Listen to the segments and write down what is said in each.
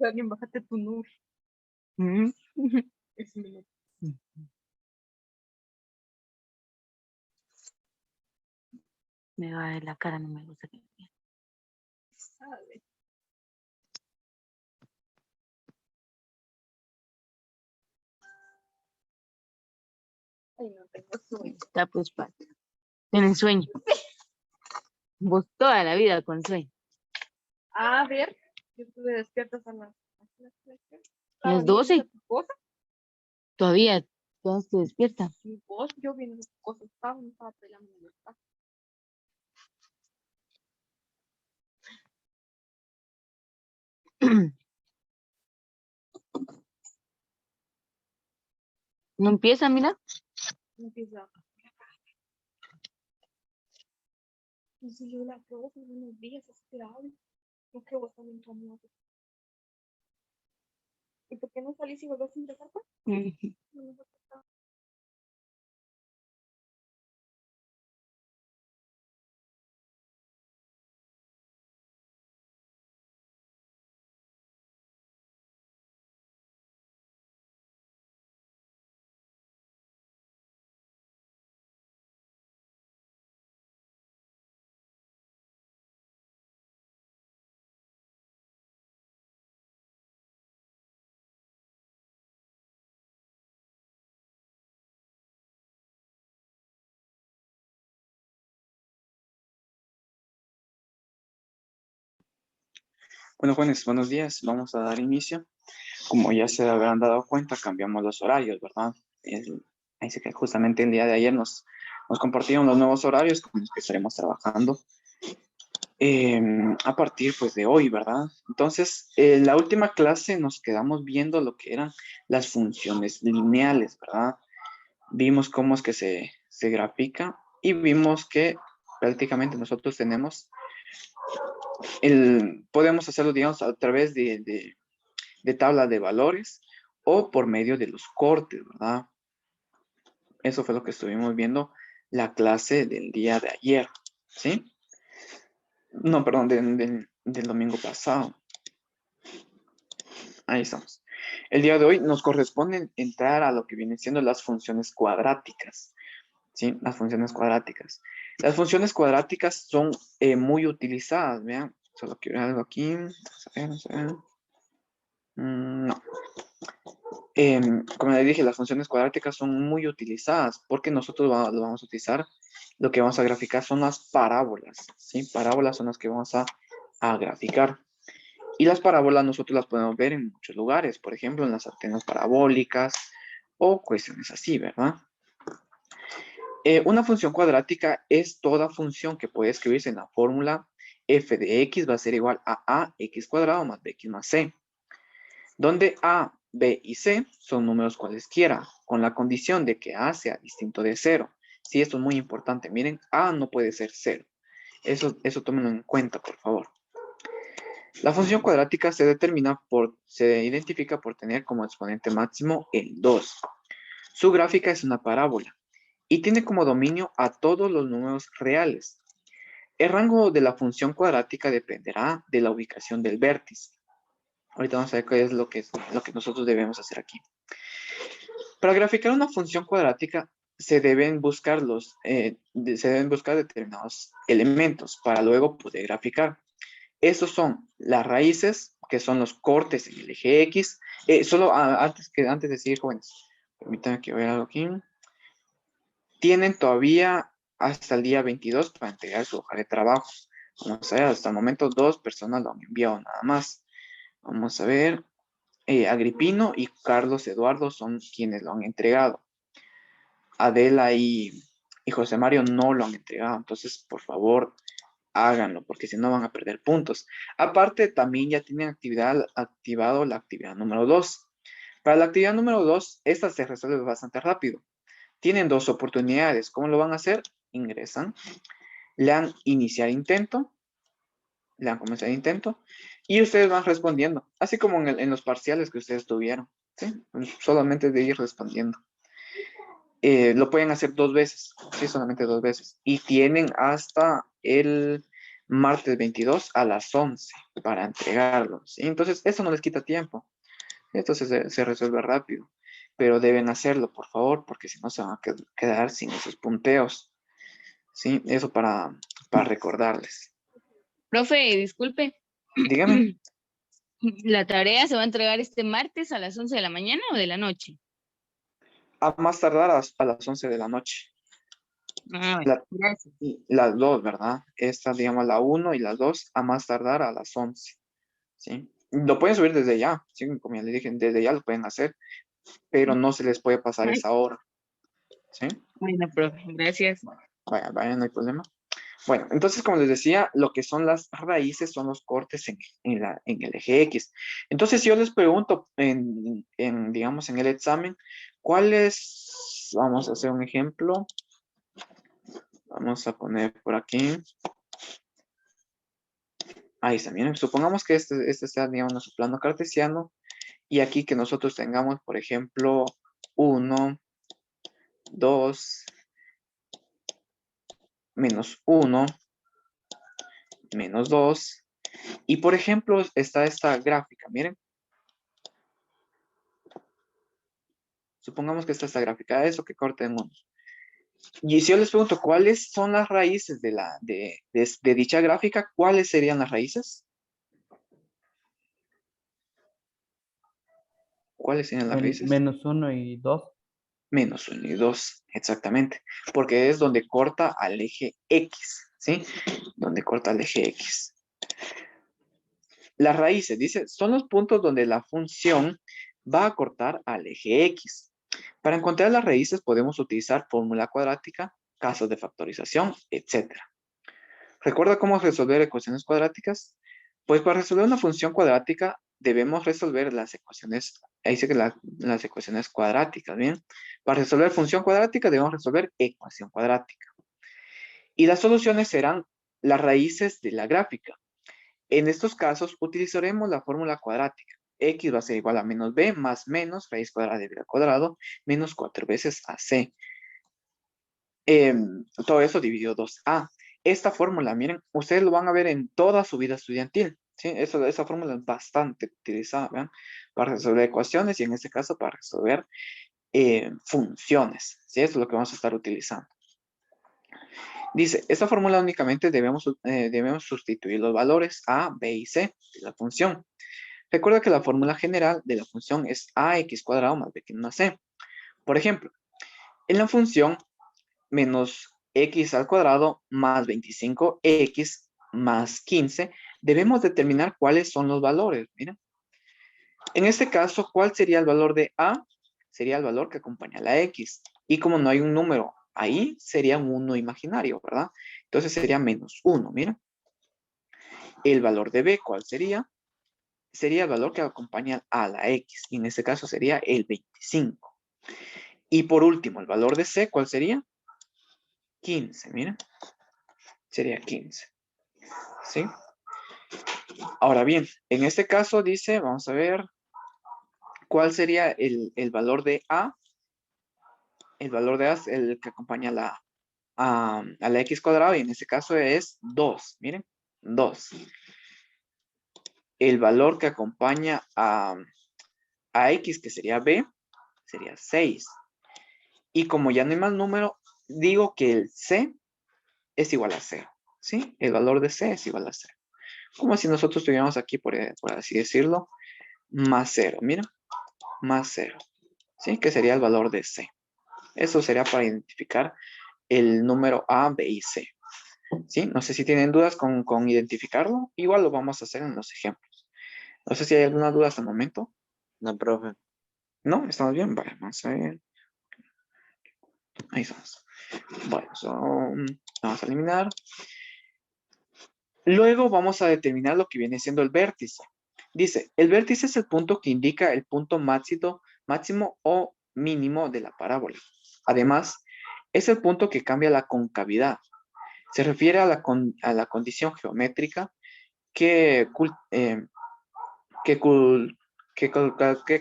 Alguien, bájate tu nur. Mm. Es mi- Me va a ver la cara, no me gusta que me vea. sabe. Ay, no tengo sueño. Está pues pata. Tienen sueño. Vos toda la vida con sueño. A ver, yo estuve despierta a las ¿A estaba las viendo 12? tu cosa. Todavía te despierta. Mi voz, yo viendo tu cosa, estaba peleando en el espacio. No empieza, mira. No empieza. Y si yo la pruebo por unos días, esperable. No que vos también tomas. ¿Y por qué no salís y volvés a ingresar, pues? Ujú. No, Bueno, jóvenes, buenos días. Vamos a dar inicio. Como ya se habrán dado cuenta, cambiamos los horarios, ¿verdad? Ahí sé que justamente el día de ayer nos compartieron los nuevos horarios con los que estaremos trabajando a partir pues de hoy, ¿verdad? Entonces, en la última clase nos quedamos viendo lo que eran las funciones lineales, ¿verdad? Vimos cómo es que se grafica y vimos que prácticamente nosotros tenemos podemos hacerlo, digamos, a través de tabla de valores o por medio de los cortes, ¿verdad? Eso fue lo que estuvimos viendo la clase del día de ayer, ¿sí? No, perdón, del domingo pasado. Ahí estamos. El día de hoy nos corresponde entrar a lo que vienen siendo las funciones cuadráticas, ¿sí? Las funciones cuadráticas. Las funciones cuadráticas son muy utilizadas, vean. Solo quiero ver algo aquí. Vamos a ver. No. Como les dije, las funciones cuadráticas son muy utilizadas porque nosotros lo vamos a utilizar. Lo que vamos a graficar son las parábolas, ¿sí? Parábolas son las que vamos a graficar. Y las parábolas nosotros las podemos ver en muchos lugares, por ejemplo, en las antenas parabólicas o cuestiones así, ¿verdad? Una función cuadrática es toda función que puede escribirse en la fórmula f de x va a ser igual a x cuadrado más bx más c, donde a, b y c son números cualesquiera, con la condición de que a sea distinto de 0. Sí, esto es muy importante. Miren, a no puede ser 0. Eso tómenlo en cuenta, por favor. La función cuadrática se identifica por tener como exponente máximo el 2. Su gráfica es una parábola y tiene como dominio a todos los números reales. El rango de la función cuadrática dependerá de la ubicación del vértice. Ahorita vamos a ver qué es lo que nosotros debemos hacer aquí. Para graficar una función cuadrática se deben buscar determinados elementos para luego poder graficar. Estos son las raíces, que son los cortes en el eje X. Antes de seguir, jóvenes, permítanme que vea algo aquí. Tienen todavía hasta el día 22 para entregar su hoja de trabajo. Vamos a ver, hasta el momento 2 personas lo han enviado nada más. Vamos a ver, Agripino y Carlos Eduardo son quienes lo han entregado. Adela y José Mario no lo han entregado. Entonces, por favor, háganlo, porque si no van a perder puntos. Aparte, también ya tienen activado la actividad número 2. Para la actividad número 2, esta se resuelve bastante rápido. Tienen 2 oportunidades. ¿Cómo lo van a hacer? Ingresan, le dan iniciar intento, le dan comenzar intento, y ustedes van respondiendo, así como en los parciales que ustedes tuvieron, ¿sí? Solamente de ir respondiendo. Lo pueden hacer 2 veces, sí, solamente 2 veces. Y tienen hasta el martes 22 a las 11 para entregarlo, ¿sí? Entonces, eso no les quita tiempo. Esto se resuelve rápido, pero deben hacerlo, por favor, porque si no se van a quedar sin esos punteos, ¿sí? Eso para recordarles. Profe, disculpe. Dígame, ¿La tarea se va a entregar este martes a las 11 de la mañana o de la noche? a más tardar a las 11 de la noche. Ah, bueno, La- gracias. y las dos, ¿verdad? Esta, digamos, la 1 y las 2 a más tardar a las 11, ¿sí? Lo pueden subir desde ya, ¿sí? Como ya les dije, desde ya lo pueden hacer, pero no se les puede pasar Ay, esa hora, ¿sí? bueno, profe, gracias. Vaya, vaya, no hay problema. Bueno, entonces, como les decía, lo que son las raíces son los cortes en el eje X. Entonces, si yo les pregunto digamos, en el examen, ¿cuáles? Vamos a hacer un ejemplo. Vamos a poner por aquí. Ahí está, miren, supongamos que este sea, digamos, nuestro plano cartesiano y aquí que nosotros tengamos, por ejemplo, 1, 2, menos 1, menos 2. Y, por ejemplo, está esta gráfica, miren. Supongamos que está esta gráfica, eso que corten 1. Y si yo les pregunto, ¿cuáles son las raíces de dicha gráfica? ¿Cuáles serían las raíces? ¿Cuáles serían las raíces? Menos 1 y 2. Menos 1 y 2, exactamente. Porque es donde corta al eje X, ¿sí? Donde corta al eje X. Las raíces, dice, son los puntos donde la función va a cortar al eje X. Para encontrar las raíces podemos utilizar fórmula cuadrática, casos de factorización, etc. ¿Recuerda cómo resolver ecuaciones cuadráticas? Pues para resolver una función cuadrática debemos resolver las ecuaciones, ahí dice que las ecuaciones cuadráticas, ¿bien? Para resolver función cuadrática debemos resolver ecuación cuadrática. Y las soluciones serán las raíces de la gráfica. En estos casos utilizaremos la fórmula cuadrática. X va a ser igual a menos b más menos raíz cuadrada de b al cuadrado menos 4 veces ac. Todo eso dividido 2a. Esta fórmula, miren, ustedes lo van a ver en toda su vida estudiantil. ¿Sí? Esa fórmula es bastante utilizada, ¿vean? Para resolver ecuaciones y en este caso para resolver funciones. ¿Sí? Eso es lo que vamos a estar utilizando. Dice, esta fórmula únicamente debemos sustituir los valores a, b y c de la función. Recuerda que la fórmula general de la función es ax cuadrado más b que más c. Por ejemplo, en la función menos x al cuadrado más 25x más 15, debemos determinar cuáles son los valores. Mira. En este caso, ¿cuál sería el valor de a? Sería el valor que acompaña a la x. Y como no hay un número ahí, sería un 1 imaginario, ¿verdad? Entonces sería menos 1, mira. El valor de b, ¿cuál sería? Sería el valor que acompaña a la x. Y en este caso sería el 25. Y por último, el valor de c, ¿cuál sería? 15, mira. Sería 15. ¿Sí? Ahora bien, en este caso dice, vamos a ver, ¿cuál sería el valor de a? El valor de a es el que acompaña a la x cuadrado y en este caso es 2, miren, 2. El valor que acompaña a x, que sería b, sería 6. Y como ya no hay más número, digo que el c es igual a 0, ¿sí? El valor de c es igual a 0. Como si nosotros tuviéramos aquí, por así decirlo, más 0, mira, más 0, ¿sí? Que sería el valor de c. Eso sería para identificar el número A, B y C. ¿Sí? No sé si tienen dudas con identificarlo. Igual lo vamos a hacer en los ejemplos. No sé si hay alguna duda hasta el momento. No, profe. ¿No? ¿Estamos bien? Vale, vamos a ver. Ahí estamos. Bueno, vamos a eliminar. Luego vamos a determinar lo que viene siendo el vértice. Dice, el vértice es el punto que indica el punto máximo o mínimo de la parábola. Además, es el punto que cambia la concavidad. Se refiere a la condición geométrica que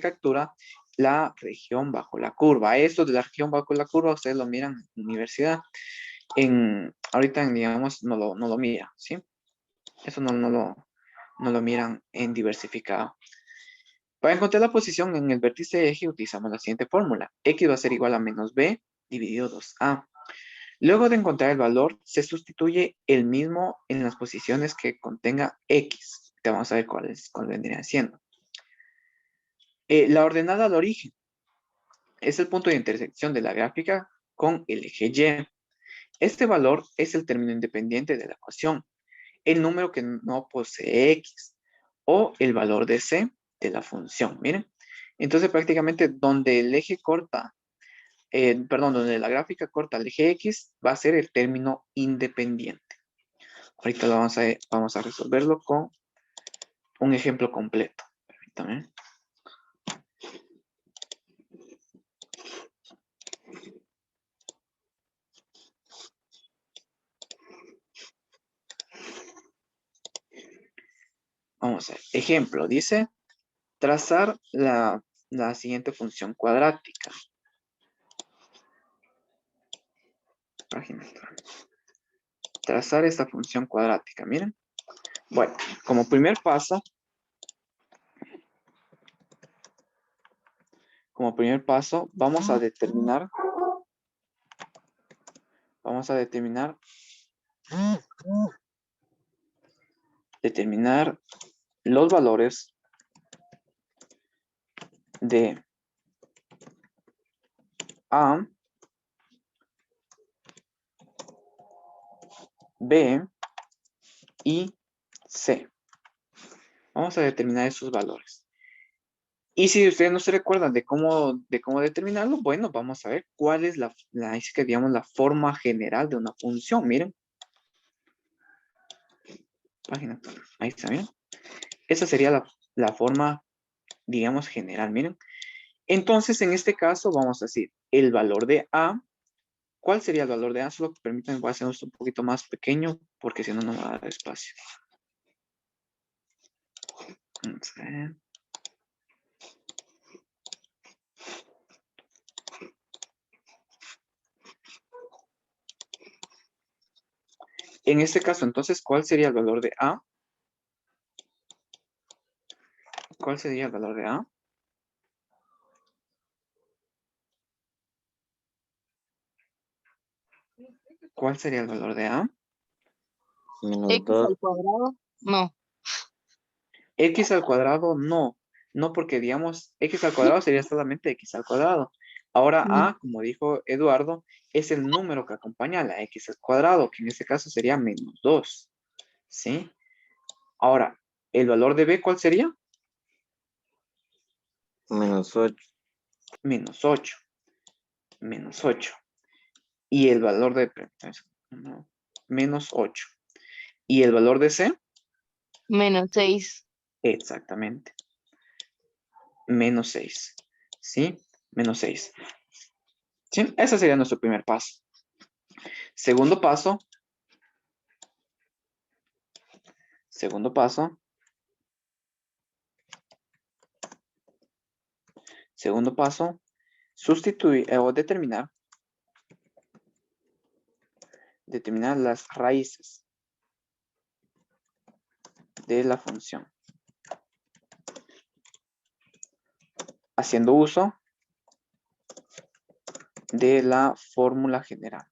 captura la región bajo la curva. Esto de la región bajo la curva, ustedes lo miran en la universidad. Ahorita, digamos, no lo mira, ¿sí? Eso no lo miran en diversificado. Para encontrar la posición en el vértice de eje utilizamos la siguiente fórmula. X va a ser igual a menos B dividido 2A. Luego de encontrar el valor, se sustituye el mismo en las posiciones que contenga X. Te vamos a ver cuál vendría siendo. La ordenada al origen es el punto de intersección de la gráfica con el eje Y. Este valor es el término independiente de la ecuación, el número que no posee X o el valor de C de la función. Miren, entonces prácticamente donde el eje corta, donde la gráfica corta el eje X va a ser el término independiente. Ahorita vamos a resolverlo con un ejemplo completo. Permítame. Vamos a ver. Ejemplo, dice trazar la siguiente función cuadrática. Página. Trazar esta función cuadrática, miren. Bueno, como primer paso, vamos a determinar los valores de A, B y C. Vamos a determinar esos valores. Y si ustedes no se recuerdan de cómo determinarlo, bueno, vamos a ver cuál es la forma general de una función. Miren. Página. Ahí está, miren. Esa sería la forma, digamos, general. Miren. Entonces, en este caso, vamos a decir el valor de A. ¿Cuál sería el valor de A? Solo permítanme, voy a hacer esto un poquito más pequeño, porque si no, no me va a dar espacio. Vamos a ver. En este caso, entonces, ¿cuál sería el valor de A? ¿Cuál sería el valor de A? ¿Cuál sería el valor de A? Menos X 2. al cuadrado, no. X al cuadrado, no. No, porque digamos, X al cuadrado sería solamente X al cuadrado. Ahora A, como dijo Eduardo, es el número que acompaña a la X al cuadrado, que en este caso sería menos 2. ¿Sí? Ahora, ¿el valor de B cuál sería? Menos 8. Menos 8. Menos 8. Y el valor de... no, menos 8. ¿Y el valor de C? Menos 6. Exactamente. Menos 6. ¿Sí? Menos 6. ¿Sí? Ese sería nuestro primer paso. Segundo paso. Segundo paso. Segundo paso. Sustituir o determinar las raíces de la función. Haciendo uso de la fórmula general.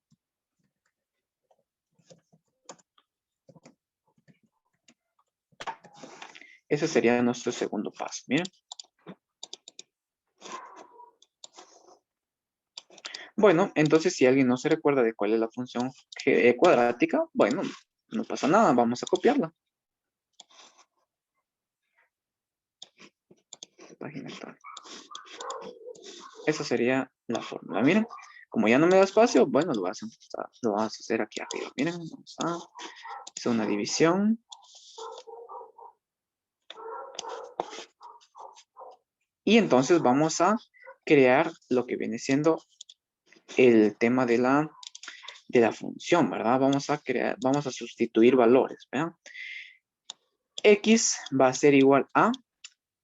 Ese sería nuestro segundo paso. Miren. Bueno, entonces si alguien no se recuerda de cuál es la función cuadrática, bueno, no pasa nada, vamos a copiarla. Página actual. Esa sería la fórmula. Miren, como ya no me da espacio, bueno, lo vas a hacer aquí arriba. Miren, vamos a hacer una división. Y entonces vamos a crear lo que viene siendo el tema de la función, ¿verdad? Vamos a sustituir valores, ¿verdad? X va a ser igual a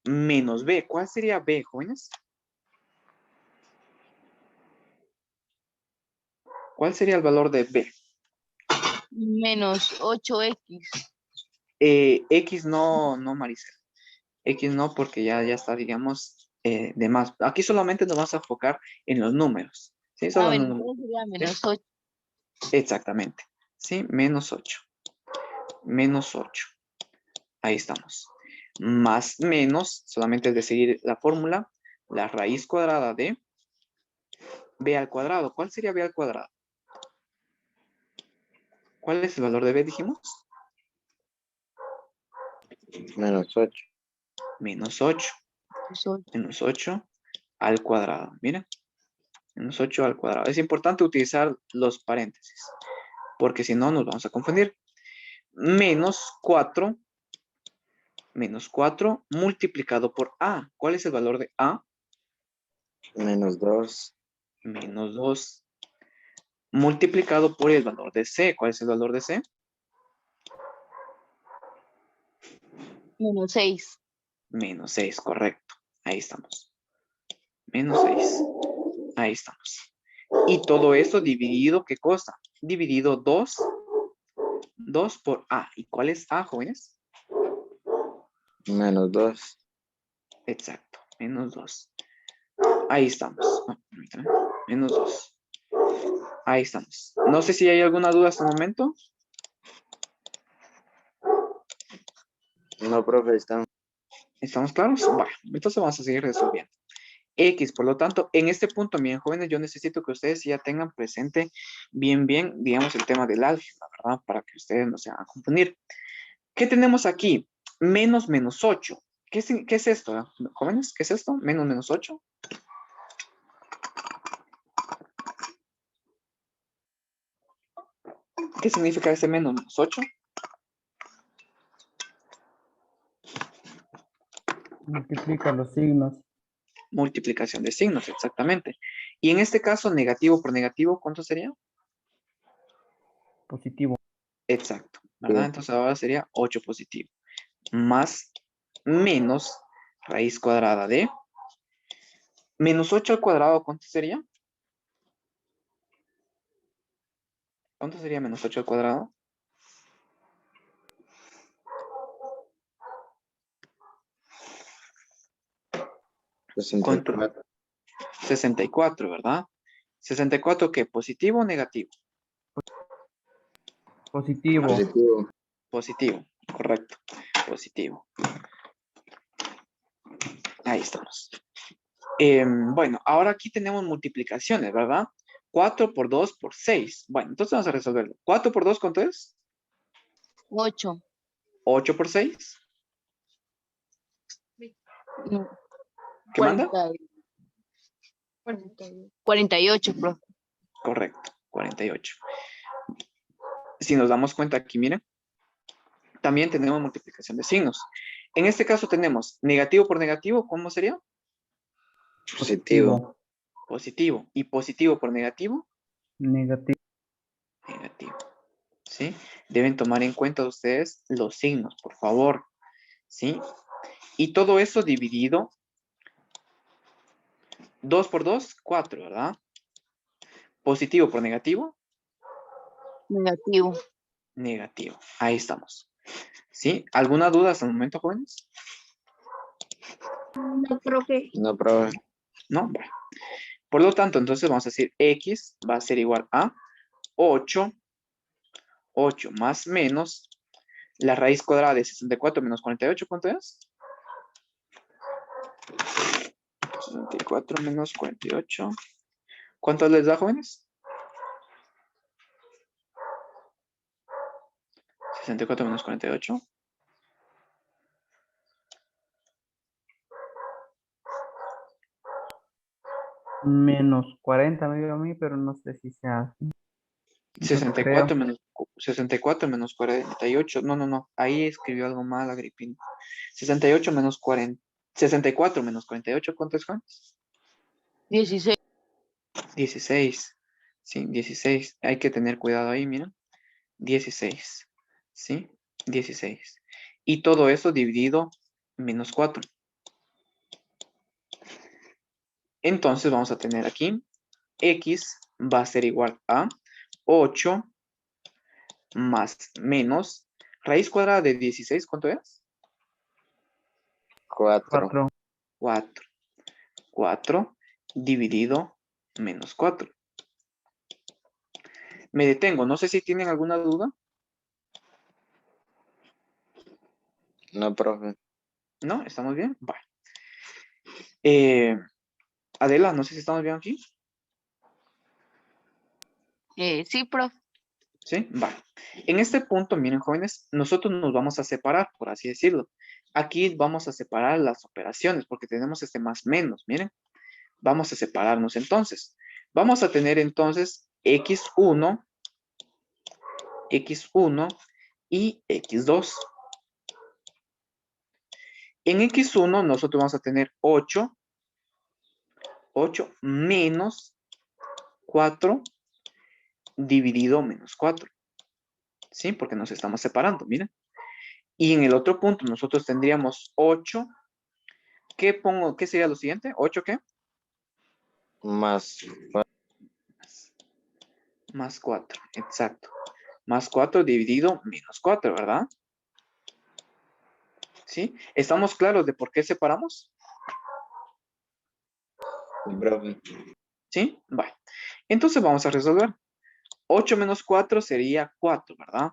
menos B. ¿Cuál sería B, jóvenes? ¿Cuál sería el valor de B? Menos 8X. X no, no, Maricel. X no, porque ya está, digamos, de más. Aquí solamente nos vamos a enfocar en los números. ¿Sí? Solo en los Bueno, números. entonces sería menos 8. Exactamente. ¿Sí? Menos 8. Menos 8. Ahí estamos. Más menos, solamente es de seguir la fórmula, la raíz cuadrada de b al cuadrado. ¿Cuál sería b al cuadrado? ¿Cuál es el valor de b, dijimos? Menos 8. Menos 8. Menos 8 al cuadrado. Miren. Menos 8 al cuadrado. Es importante utilizar los paréntesis, porque si no nos vamos a confundir. Menos 4 multiplicado por a. ¿Cuál es el valor de a? Menos 2. Menos 2 multiplicado por el valor de c. ¿Cuál es el valor de c? Menos 6. Menos 6, correcto. Ahí estamos. Menos 6. Ahí estamos. Y todo esto dividido, ¿qué cosa? Dividido 2 por a. ¿Y cuál es a, jóvenes? Menos 2. Exacto, menos 2. Ahí estamos. No, permítame. Menos 2. Ahí estamos. No sé si hay alguna duda hasta el momento. No, profe, están. ¿Estamos claros? Bueno, entonces vamos a seguir resolviendo. X, por lo tanto, en este punto, bien, jóvenes, yo necesito que ustedes ya tengan presente bien, digamos, el tema del álgebra, ¿verdad? Para que ustedes no se hagan confundir. ¿Qué tenemos aquí? Menos 8. ¿Qué es esto, jóvenes? ¿Qué es esto? Menos 8. ¿Qué significa ese menos 8? Multiplica los signos. Multiplicación de signos, exactamente. Y en este caso, negativo por negativo, ¿cuánto sería? Positivo. Exacto, ¿verdad? Sí. Entonces ahora sería 8 positivo. Más menos raíz cuadrada de menos 8 al cuadrado, ¿cuánto sería? ¿Cuánto sería menos 8 al cuadrado? 64. 64, ¿verdad? 64, ¿qué? ¿Positivo o negativo? Positivo. Positivo. Positivo, correcto. Positivo. Ahí estamos. Bueno, ahora aquí tenemos multiplicaciones, ¿verdad? 4 por 2 por 6. Bueno, entonces vamos a resolverlo. 4 por 2, ¿cuánto es? 8. 8 por 6. No, ¿Qué manda? 48, profe. Correcto, 48. Si nos damos cuenta aquí, miren, también tenemos multiplicación de signos. En este caso tenemos negativo por negativo, ¿cómo sería? Positivo. Positivo. ¿Y positivo por negativo? Negativo. Negativo. ¿Sí? Deben tomar en cuenta ustedes los signos, por favor. ¿Sí? Y todo eso dividido 2 por 2, 4, ¿verdad? Positivo por negativo, Negativo. negativo. Ahí estamos. ¿Sí? ¿Alguna duda hasta el momento, jóvenes? No, profe. No, profe. No, bueno. Por lo tanto, entonces vamos a decir X va a ser igual a 8 más menos la raíz cuadrada de 64 menos 48, ¿cuánto es? 64 menos 48. ¿Cuánto les da, jóvenes? 64 menos 48. Menos 40 me dio a mí, pero no sé si sea así. No 64 creo. menos 64 menos 48. No. Ahí escribió algo mal, Agripino. 68 menos 40. 64 menos 48, ¿cuánto es, jóvenes? 16. 16. Sí, 16. Hay que tener cuidado ahí, miren. 16. ¿Sí? 16. Y todo eso dividido menos 4. Entonces vamos a tener aquí X va a ser igual a 8 más menos Raíz cuadrada de 16, ¿cuánto es? 4. 4. 4. 4 dividido menos 4. Me detengo. No sé si tienen alguna duda. No, profe. ¿No? ¿Estamos bien? Vale. Adela, no sé si estamos bien aquí. Sí, profe. ¿Sí? Vale. En este punto, miren, jóvenes, nosotros nos vamos a separar, por así decirlo. Aquí vamos a separar las operaciones porque tenemos este más menos, miren. Vamos a separarnos entonces. Vamos a tener entonces x1 y x2. En x1 nosotros vamos a tener 8 menos 4 dividido menos 4. ¿Sí? Porque nos estamos separando, miren. Y en el otro punto nosotros tendríamos 8. ¿Qué pongo? ¿Qué sería lo siguiente? ¿8 qué? Más Más 4, exacto. Más 4 dividido menos 4, ¿verdad? ¿Sí? ¿Estamos claros de por qué separamos? profe. ¿Sí? Vale. Entonces vamos a resolver. 8 menos 4 sería 4, ¿verdad?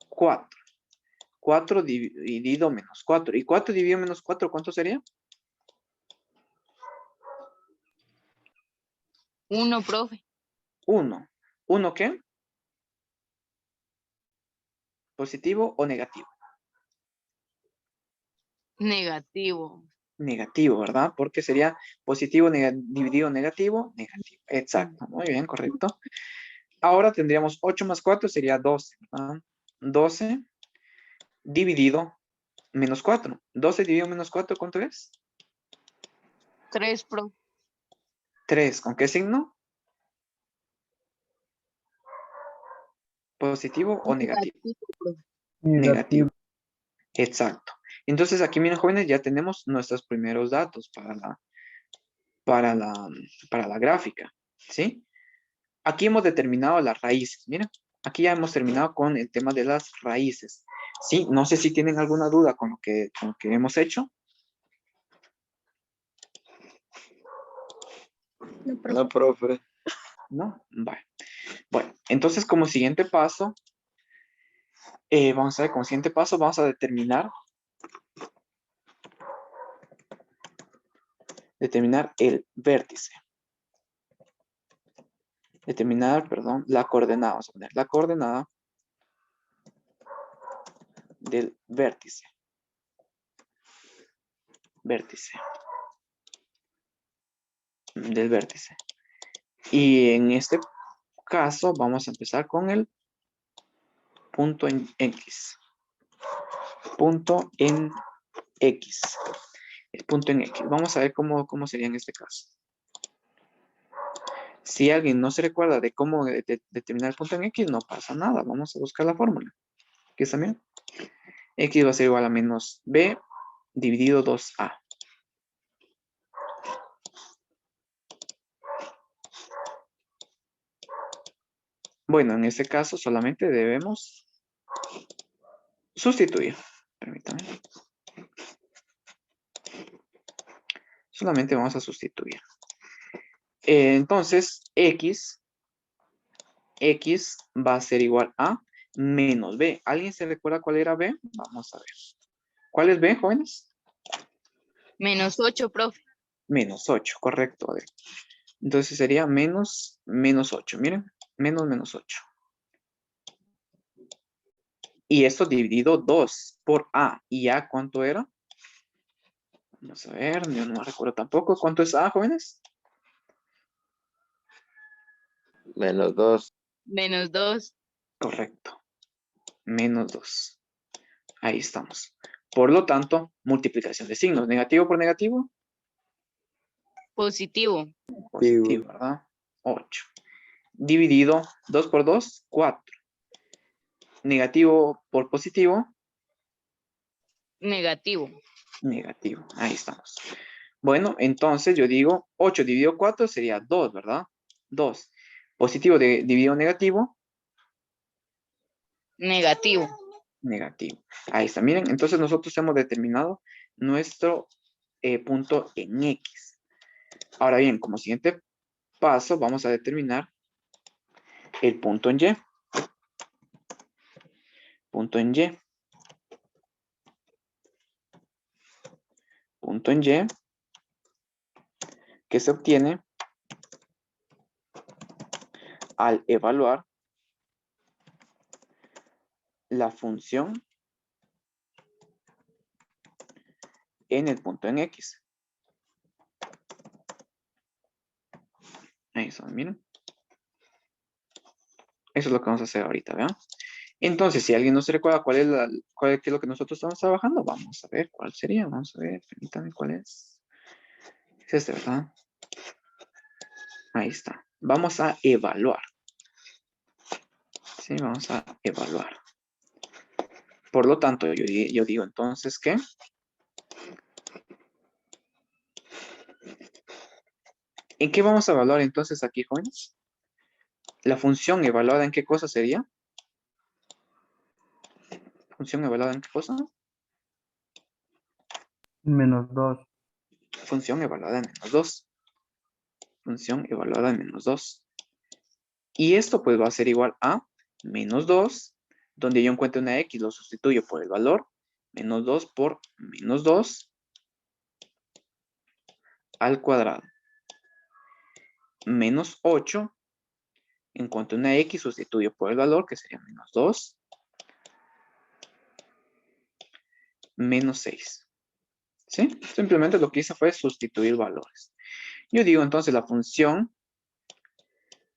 4. 4 dividido menos 4. ¿Y 4 dividido menos 4 cuánto sería? 1, profe. 1. ¿1 qué? ¿Positivo o negativo? Negativo. Negativo, ¿verdad? Porque sería positivo dividido negativo, negativo. Exacto. Muy bien, correcto. Ahora tendríamos 8 más 4 sería 12, ¿verdad? 12 dividido menos 4. 12 dividido menos 4, ¿cuánto es? 3, profe. 3. ¿Con qué signo? ¿Positivo o negativo? Negativo, profe. Negativo. Exacto. Entonces aquí, miren, jóvenes, ya tenemos nuestros primeros datos para la gráfica, ¿sí? Aquí hemos determinado las raíces. Miren, aquí ya hemos terminado con el tema de las raíces. ¿Sí? No sé si tienen alguna duda con lo que hemos hecho. No, profe. No, profe. ¿No? Vale. Bueno, entonces como siguiente paso, vamos a ver, como siguiente paso vamos a determinar el vértice. La coordenada. Vamos a poner la coordenada del vértice. Del vértice. Y en este caso vamos a empezar con el punto en X. Punto en X. El punto en X. Vamos a ver cómo sería en este caso. Si alguien no se recuerda de cómo determinar el punto en X, no pasa nada. Vamos a buscar la fórmula. Aquí está bien. X va a ser igual a menos B dividido 2A. Bueno, en este caso solamente debemos sustituir. Permítanme. Solamente vamos a sustituir. Entonces, X va a ser igual a menos B. ¿Alguien se recuerda cuál era B? Vamos a ver. ¿Cuál es B, jóvenes? Menos 8, profe. Menos 8, correcto. A ver. Entonces sería menos 8. Miren, menos 8. Y esto dividido 2 por A. ¿Y A cuánto era? Vamos a ver, yo no me recuerdo tampoco. ¿Cuánto es A, jóvenes? Menos 2. Menos 2. Correcto. Menos 2. Ahí estamos. Por lo tanto, multiplicación de signos. Negativo por negativo. Positivo. Positivo, ¿verdad? 8. Dividido 2 por 2, 4. Negativo por positivo. Negativo. Negativo. Ahí estamos. Bueno, entonces yo digo 8 dividido 4 sería 2, ¿verdad? 2. Positivo dividido negativo. Negativo. negativo. Ahí está, miren, entonces nosotros hemos determinado nuestro punto en X. Ahora bien, como siguiente paso, vamos a determinar el punto en Y. Punto en Y. Punto en Y que se obtiene al evaluar la función en el punto en X. Ahí está, miren. Eso es lo que vamos a hacer ahorita, ¿vean? Entonces, si alguien no se recuerda qué es lo que nosotros estamos trabajando, vamos a ver cuál sería. Vamos a ver, permítanme cuál es. Es este, ¿verdad? Ahí está. Vamos a evaluar. Sí, vamos a evaluar. Por lo tanto, yo digo entonces que ¿en qué vamos a evaluar entonces aquí, jóvenes? La función evaluada en qué cosa sería? ¿Función evaluada en qué cosa? Menos 2. Función evaluada en menos 2. Función evaluada en menos 2. Y esto pues va a ser igual a menos 2, donde yo encuentro una X, lo sustituyo por el valor, menos 2 por menos 2 al cuadrado. Menos 8, en cuanto a una X, sustituyo por el valor, que sería menos 2, menos 6. ¿Sí? Simplemente lo que hice fue sustituir valores. Yo digo entonces la función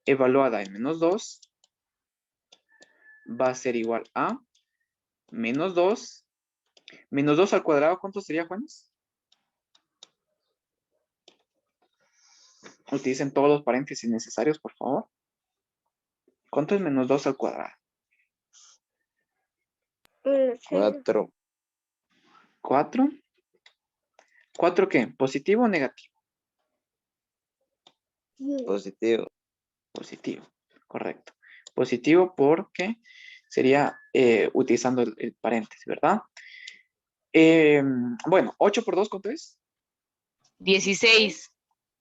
evaluada en menos 2 va a ser igual a menos 2. Menos 2 al cuadrado, ¿cuánto sería, Juanes? Utilicen todos los paréntesis necesarios, por favor. ¿Cuánto es menos 2 al cuadrado? 4. 4. ¿4 qué? ¿Positivo o negativo? Positivo. Positivo, correcto. Positivo porque sería utilizando el paréntesis, ¿verdad? Bueno, 8 por 2, ¿cuánto es? 16.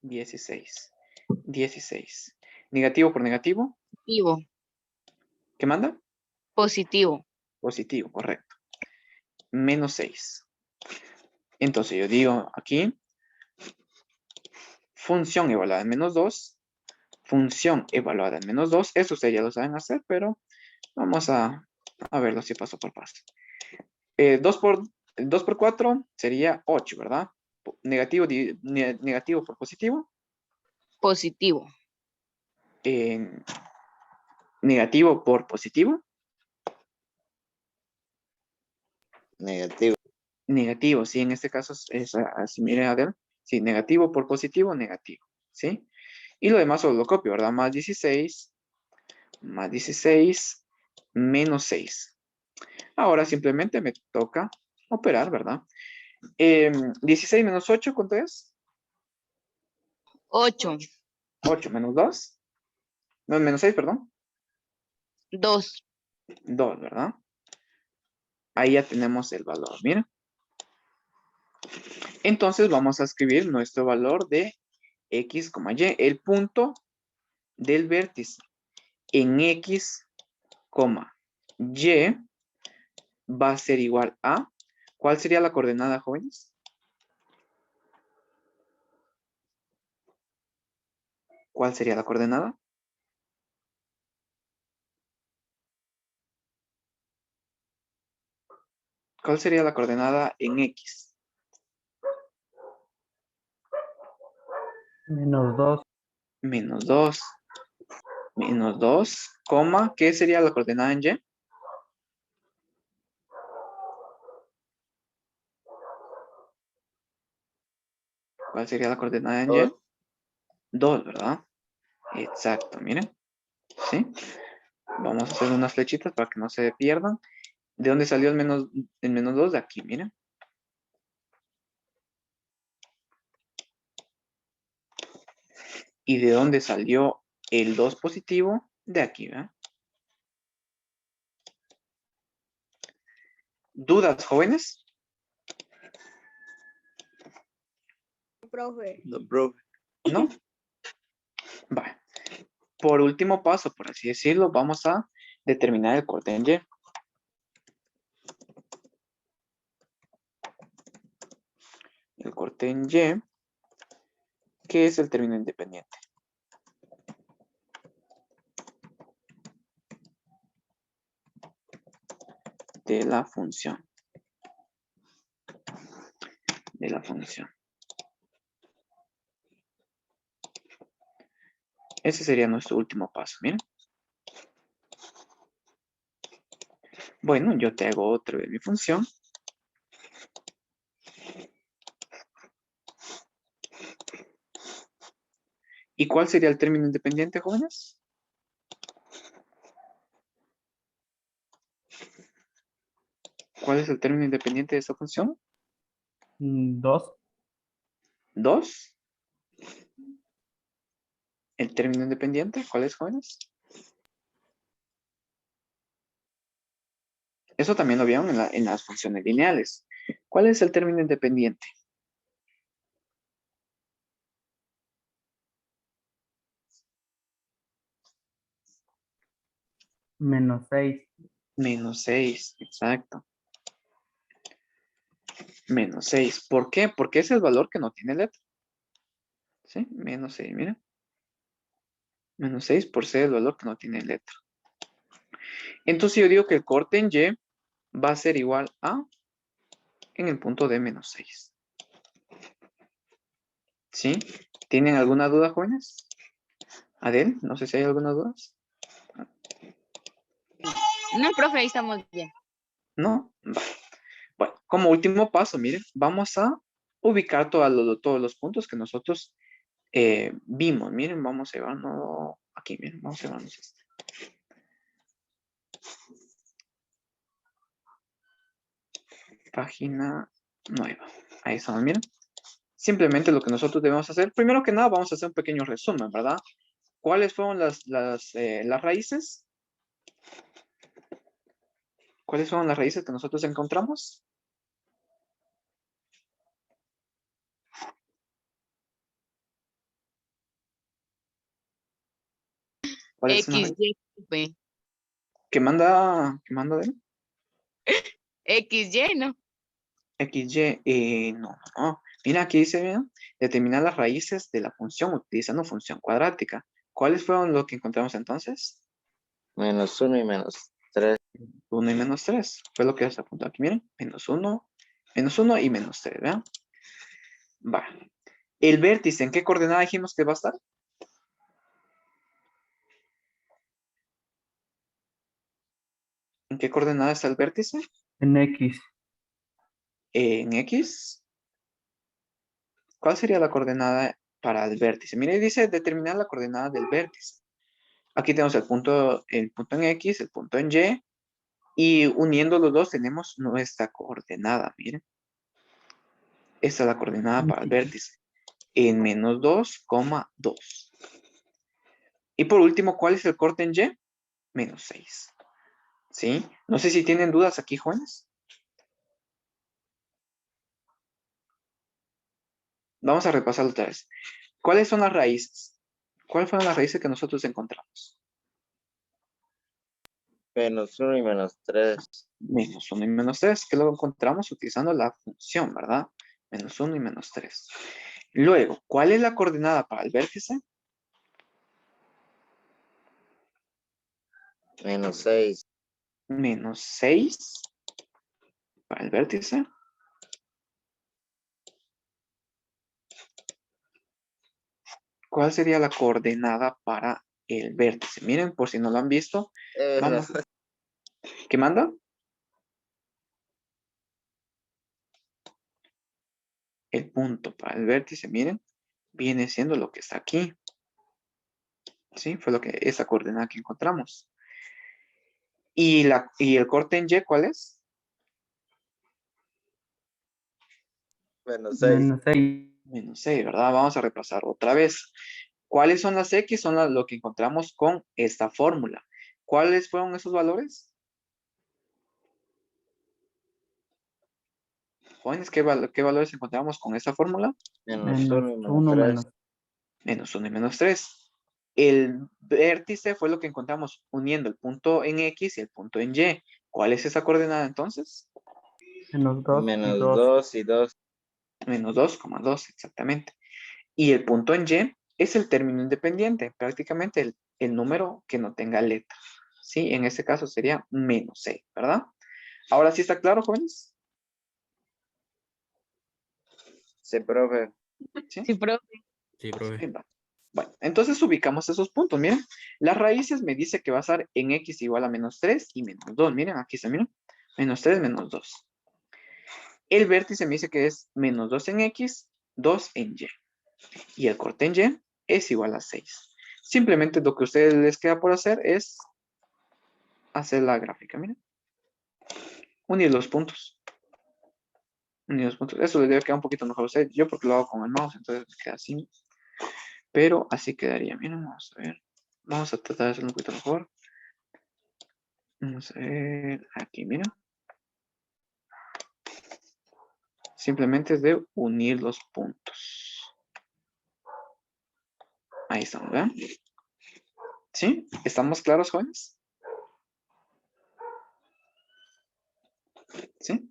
16. 16. Negativo por negativo, Positivo. ¿qué manda? Positivo. Positivo, correcto. Menos 6. Entonces yo digo aquí, función evaluada en menos 2, función evaluada en menos 2, eso ustedes ya lo saben hacer, pero vamos a verlo así paso por paso. 2 por 4 sería 8, ¿verdad? Negativo por positivo. Positivo. Negativo por positivo. Negativo. Negativo, sí, en este caso es así, mire, Adel. Sí, negativo por positivo, negativo, ¿sí? Y lo demás solo lo copio, ¿verdad? Más 16, menos 6. Ahora simplemente me toca operar, ¿verdad? 16 menos 8, ¿cuánto es? 8. 8 menos 2. No, menos 6, perdón. 2. 2, ¿verdad? Ahí ya tenemos el valor, miren. Entonces vamos a escribir nuestro valor de X, Y, el punto del vértice en X, Y va a ser igual a, ¿cuál sería la coordenada, jóvenes? ¿Cuál sería la coordenada? ¿Cuál sería la coordenada en X? Menos 2. Menos 2. Menos 2, coma, ¿qué sería la coordenada en Y? ¿Cuál sería la coordenada en Y? Dos. 2, ¿verdad? Exacto, miren. ¿Sí? Vamos a hacer unas flechitas para que no se pierdan. ¿De dónde salió el menos 2? De aquí, miren. ¿Y de dónde salió el 2 positivo? De aquí, ¿verdad? ¿Dudas, jóvenes? Profe. No, profe. ¿No? Vale. Por último paso, por así decirlo, vamos a determinar el corte en Y. El corte en Y, ¿qué es el término independiente? De la función. De la función. Ese sería nuestro último paso, miren. Bueno, yo te hago otra vez mi función. ¿Y cuál sería el término independiente, jóvenes? ¿Cuál es el término independiente de esta función? 2. 2. ¿El término independiente? ¿Cuál es, jóvenes? Eso también lo vieron en las funciones lineales. ¿Cuál es el término independiente? -6. Menos 6, exacto. Menos 6. ¿Por qué? Porque es el valor que no tiene letra. ¿Sí? Menos 6, mira. Menos 6 por ser el valor que no tiene letra. Entonces yo digo que el corte en Y va a ser igual a en el punto de menos 6. ¿Sí? ¿Tienen alguna duda, jóvenes? Adel, no sé si hay alguna duda. No, profe, ahí estamos bien. ¿No? Va. Bueno, como último paso, miren, vamos a ubicar todos los puntos que nosotros vimos. Miren, vamos a llevarnos aquí, miren, vamos a llevarnos este. Página nueva. Ahí estamos, miren. Simplemente lo que nosotros debemos hacer, primero que nada, vamos a hacer un pequeño resumen, ¿verdad? ¿Cuáles fueron las raíces? ¿Cuáles fueron las raíces que nosotros encontramos? ¿Cuáles son las X, raíces? Y, profe. ¿Qué manda de él? X, Y, ¿no? XY, no. Mira, aquí dice, bien, determinar las raíces de la función utilizando función cuadrática. ¿Cuáles fueron lo que encontramos entonces? -1 y -3. 1 y menos 3. Fue lo que se apuntó aquí, miren. Menos 1 y menos 3, ¿vean? Va. El vértice, ¿en qué coordenada dijimos que va a estar? ¿En qué coordenada está el vértice? En X. En X. ¿Cuál sería la coordenada para el vértice? Mire, dice determinar la coordenada del vértice. Aquí tenemos el punto en X, el punto en Y, y uniendo los dos tenemos nuestra coordenada, miren. Esta es la coordenada para el vértice. En menos 2,2. Y por último, ¿cuál es el corte en Y? Menos 6. ¿Sí? No sé si tienen dudas aquí, jóvenes. Vamos a repasarlo otra vez. ¿Cuáles son las raíces? ¿Cuáles fueron las raíces que nosotros encontramos? -1 y -3. Menos 1 y menos 3, que lo encontramos utilizando la función, ¿verdad? Menos 1 y menos 3. Luego, ¿cuál es la coordenada para el vértice? -6. Menos 6 para el vértice. ¿Cuál sería la coordenada para el vértice? Miren, por si no lo han visto, vamos. ¿Qué manda? El punto para el vértice, miren, viene siendo lo que está aquí. ¿Sí? Fue esa coordenada que encontramos. ¿Y el corte en Y cuál es? -6. -6. Menos 6, ¿verdad? Vamos a repasar otra vez. ¿Cuáles son las X? Son lo que encontramos con esta fórmula. ¿Cuáles fueron esos valores? Jóvenes, ¿qué valores encontramos con esta fórmula? Menos Menos 1 y menos 1 3. menos. Menos 1 y menos 3. El vértice fue lo que encontramos uniendo el punto en X y el punto en Y. ¿Cuál es esa coordenada entonces? Menos 2 y Menos 2. 2 y 2. Menos 2,2 exactamente. Y el punto en Y es el término independiente, prácticamente el número que no tenga letra. ¿Sí? En este caso sería menos 6, ¿verdad? Ahora sí está claro, jóvenes. Sí, profe. ¿Sí? Sí, profe. Sí, profe. Bien, va. Bueno, entonces ubicamos esos puntos. Miren, las raíces me dice que va a estar en X igual a menos 3 y menos 2. Miren, aquí está, miren. Menos 3, menos 2. El vértice me dice que es menos 2 en X, 2 en Y. Y el corte en Y es igual a 6. Simplemente lo que a ustedes les queda por hacer es hacer la gráfica, miren. Unir los puntos. Unir los puntos. Eso les debe quedar un poquito mejor a ustedes. Yo porque lo hago con el mouse, entonces me queda así. Pero así quedaría. Miren, vamos a ver. Vamos a tratar de hacerlo un poquito mejor. Vamos a ver. Aquí, miren. Simplemente es de unir los puntos. Ahí estamos, ¿vean? ¿Sí? ¿Estamos claros, jóvenes? ¿Sí?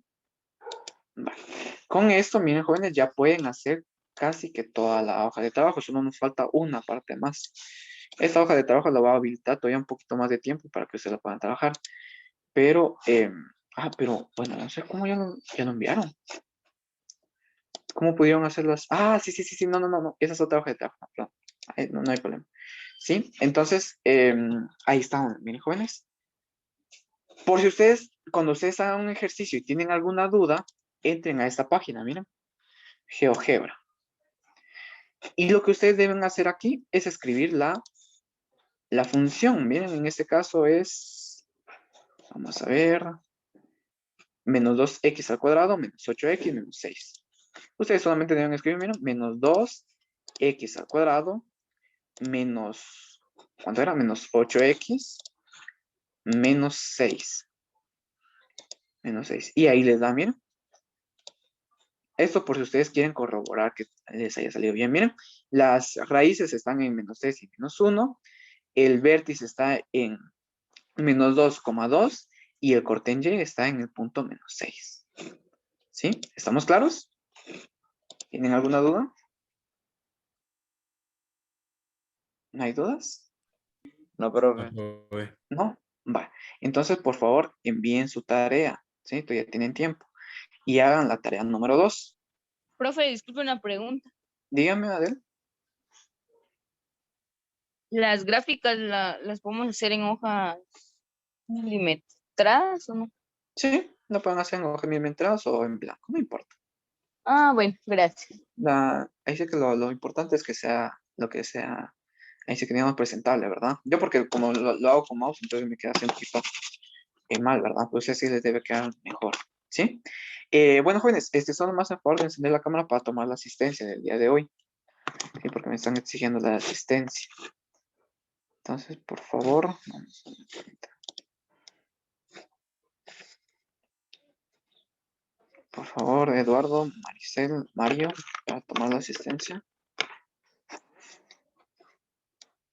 Vale. Con esto, miren, jóvenes, ya pueden hacer casi que toda la hoja de trabajo. Solo nos falta una parte más. Esta hoja de trabajo la voy a habilitar todavía un poquito más de tiempo para que ustedes la puedan trabajar. Pero, pero, bueno, no sé cómo ya lo enviaron. ¿Cómo pudieron hacerlas? Ah, sí, no. Esa es otra hoja de trabajo. No, no hay problema. ¿Sí? Entonces, ahí están, miren, jóvenes. Por si ustedes, cuando ustedes hagan un ejercicio y tienen alguna duda, entren a esta página, miren. GeoGebra. Y lo que ustedes deben hacer aquí es escribir la función. Miren, en este caso es, vamos a ver, menos 2x al cuadrado, menos 8x, menos 6. Ustedes solamente deben escribir, miren, menos 2x al cuadrado, menos, ¿cuánto era? Menos 8x, menos 6. Menos 6. Y ahí les da, miren. Esto por si ustedes quieren corroborar que les haya salido bien. Miren, las raíces están en menos 3 y menos 1. El vértice está en menos 2,2 y el corte en Y está en el punto menos 6. ¿Sí? ¿Estamos claros? ¿Tienen alguna duda? ¿No hay dudas? No, profe. No, profe. No. Va. Entonces, por favor, envíen su tarea. ¿Sí? Todavía tienen tiempo. Y hagan la tarea número 2. Profe, disculpe una pregunta. Dígame, Adel. ¿Las gráficas las podemos hacer en hojas milimetradas o no? Sí, lo pueden hacer en hoja milimetradas o en blanco, no importa. Ah, bueno, gracias. Ahí sí que lo importante es que sea lo que sea, ahí sí que digamos presentable, ¿verdad? Yo porque como lo hago con mouse, entonces me queda así un poquito mal, ¿verdad? Pues así les debe quedar mejor, ¿sí? Bueno, jóvenes, solo más a favor de encender la cámara para tomar la asistencia del día de hoy, ¿sí? Porque me están exigiendo la asistencia. Entonces, por favor, vamos a ver. Por favor, Eduardo, Maricel, Mario, para tomar la asistencia.